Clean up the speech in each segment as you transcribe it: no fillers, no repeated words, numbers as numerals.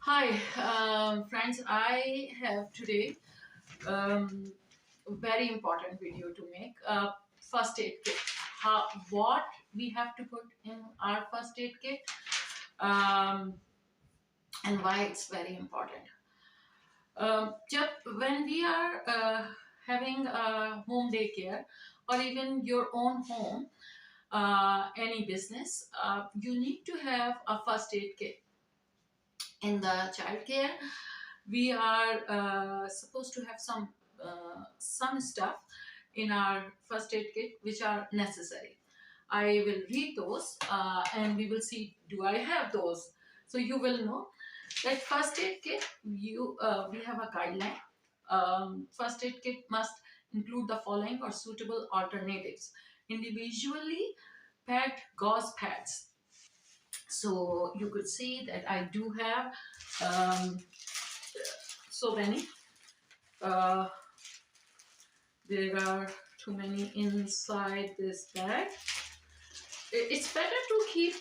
Hi, friends. I have today a very important video to make. First aid kit. What we have to put in our first aid kit, um, and why it's very important. When we are having a home daycare or even your own home, any business, you need to have a first aid kit. In the childcare, we are supposed to have some stuff in our first aid kit which are necessary. I will read those and we will see do I have those. So you will know that first aid kit, we have a guideline. First aid kit must include the following or suitable alternatives: individually packed gauze pads. So you could see that I do have um, so many. Uh, there are too many inside this bag. It's better to keep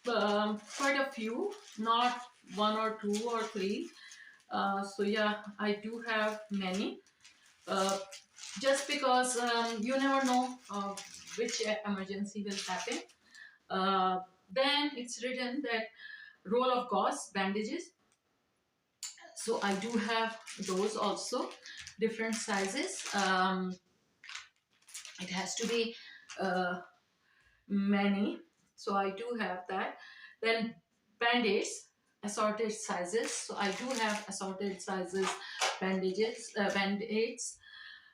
quite a few, not one or two or three. So yeah, I do have many. Uh, just because you never know which emergency will happen. Uh, then it's written that roll of gauze bandages. So I do have those also, different sizes. It has to be uh, many, so I do have that. Then band-aids, assorted sizes, so I do have assorted sizes band-aids.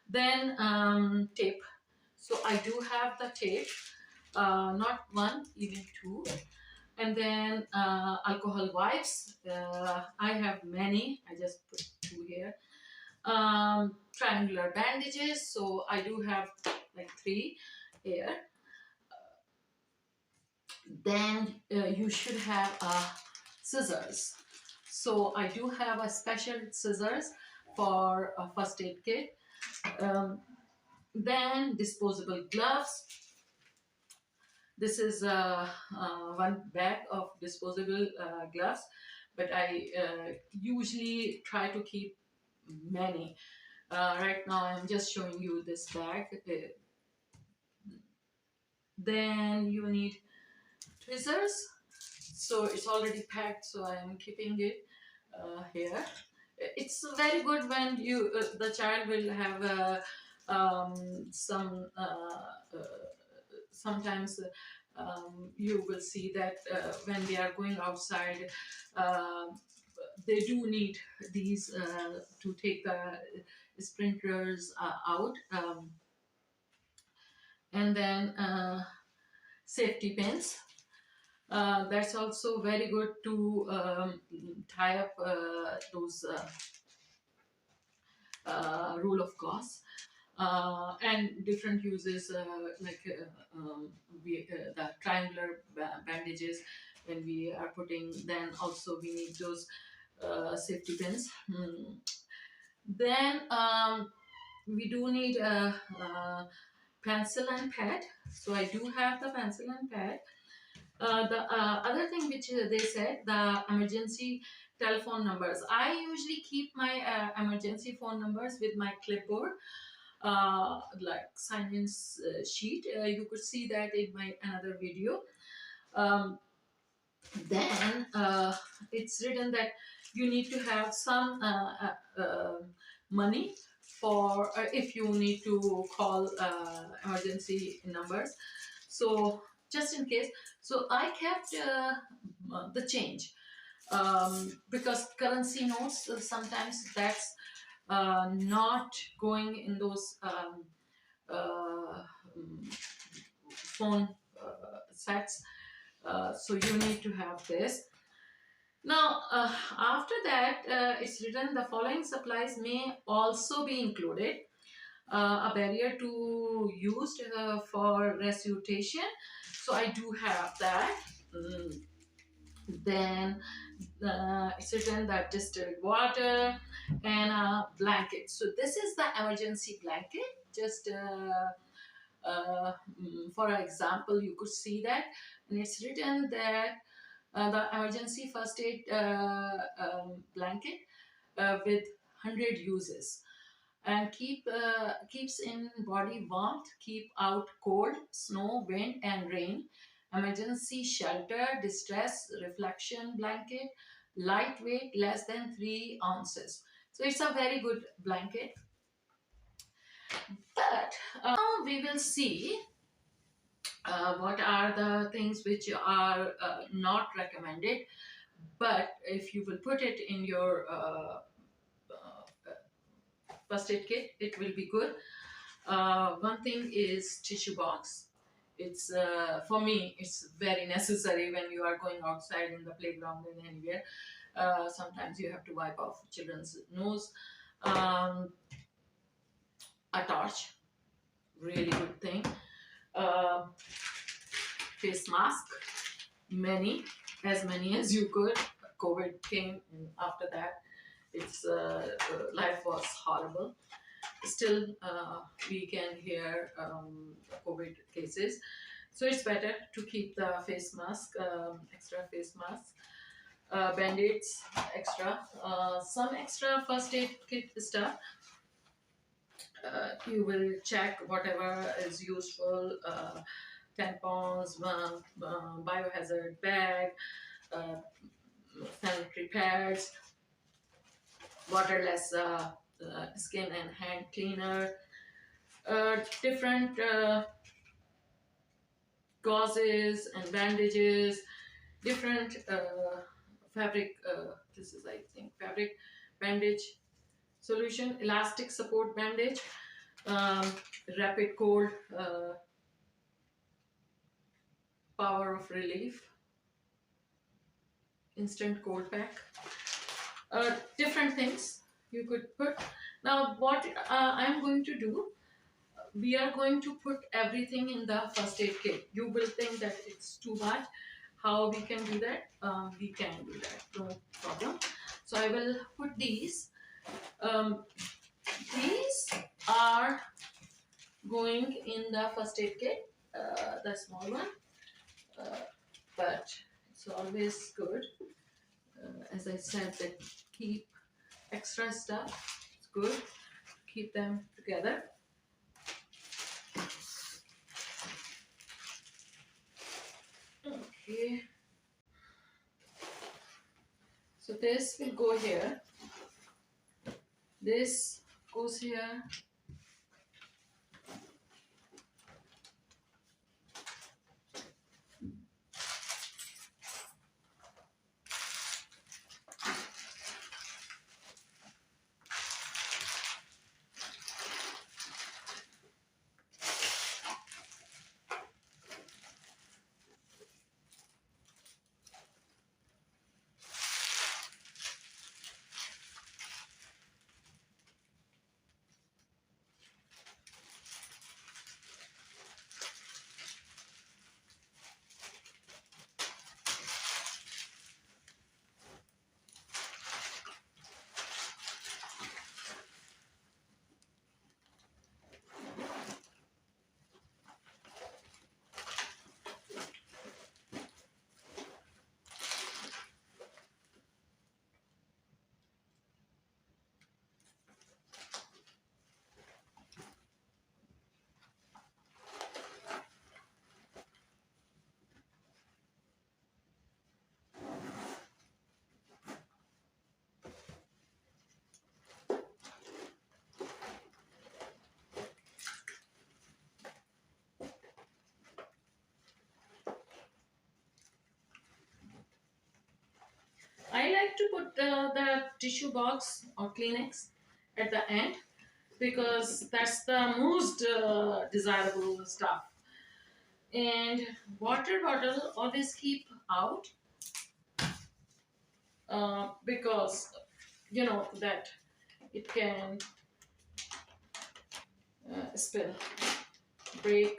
Then tape, so I do have the tape, not one, even two. And then alcohol wipes, I have many, I just put two here. Triangular bandages, so I do have like three here. Then you should have scissors, so I do have a special scissors for a first aid kit. um, then disposable gloves. This is one bag of disposable gloves, but I usually try to keep many. Right now I'm just showing you this bag. Then you need tweezers, so it's already packed, so I am keeping it here. It's very good when you the child will have some sometimes you will see that when they are going outside, uh, they do need these to take the sprinters out. And then safety pins. That's also very good to tie up those rule of gauze. And different uses, like the triangular bandages when we are putting, then also we need those safety pins. Then we do need a pencil and pad, so I do have the pencil and pad. The other thing which they said, the emergency telephone numbers. I usually keep my emergency phone numbers with my clipboard, like sign-in sheet. You could see that in my another video. Um, then it's written that you need to have some money for if you need to call emergency numbers. So just in case, so I kept the change, because currency notes, sometimes that's not going in those uh, mm, phone sets. So you need to have this. Now, after that, it's written the following supplies may also be included. A barrier to used for resuscitation. So I do have that. Mm, then it's written that distilled water and a blanket. So this is the emergency blanket. Just for example, you could see that, and it's written that The emergency first aid blanket with 100 uses, and keeps in body warmth, keep out cold, snow, wind, and rain. Emergency shelter, distress reflection blanket, lightweight, less than 3 ounces. So it's a very good blanket. But now we will see what are the things which are not recommended, but if you will put it in your first aid kit, it will be good. One thing is tissue box. It's for me, it's very necessary when you are going outside in the playground and anywhere. Sometimes you have to wipe off children's nose. Um, a torch, really good thing. Uh, Face mask, many, as many as you could. COVID came, and after that, its life was horrible. Still, we can hear COVID cases, so it's better to keep the face mask, extra face mask, band-aids, extra, some extra first aid kit stuff. You will check whatever is useful, tampons, biohazard bag, uh, sanitary pads, waterless skin and hand cleaner, different gauzes and bandages, different fabric. This is, I think, fabric bandage solution, elastic support bandage, um, rapid cold power of relief, instant cold pack, different things you could put. Now, what I'm going to do, we are going to put everything in the first aid kit. You will think that it's too much. How we can do that? We can do that, no problem. So I will put these. Um, these are going in the first aid kit, the small one, but it's always good. As I said, that keep extra stuff. It's good. Keep them together. Okay. So this will go here. This goes here. I like to put the tissue box or Kleenex at the end because that's the most desirable stuff. And water bottle always keep out because you know that it can spill, break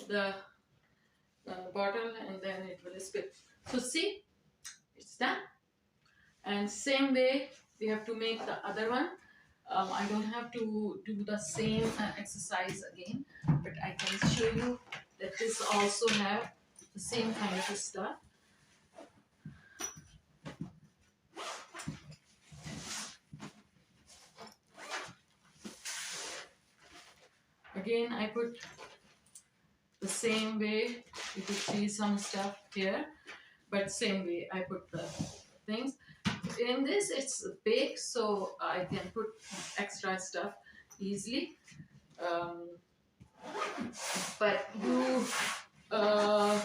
the bottle, and then it will spill. So see, it's done. And same way we have to make the other one. I don't have to do the same exercise again, but I can show you that this also have the same kind of stuff. Again, I put the same way. You could see some stuff here, but same way I put the things. In this, it's big, so I can put extra stuff easily. Um, but you, uh,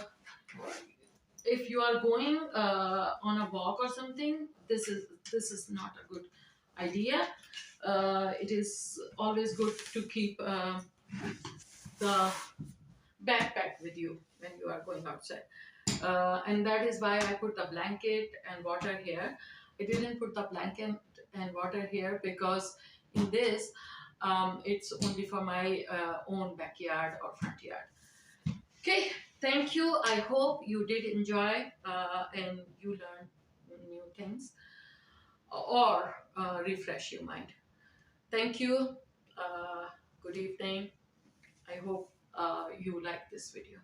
if you are going on a walk or something, this is not a good idea. It is always good to keep the backpack with you when you are going outside. And that is why I put the blanket and water here. I didn't put the blanket and water here because in this, it's only for my own backyard or front yard. Okay, thank you. I hope you did enjoy and you learned new things or refresh your mind. Thank you. Good evening. I hope you like this video.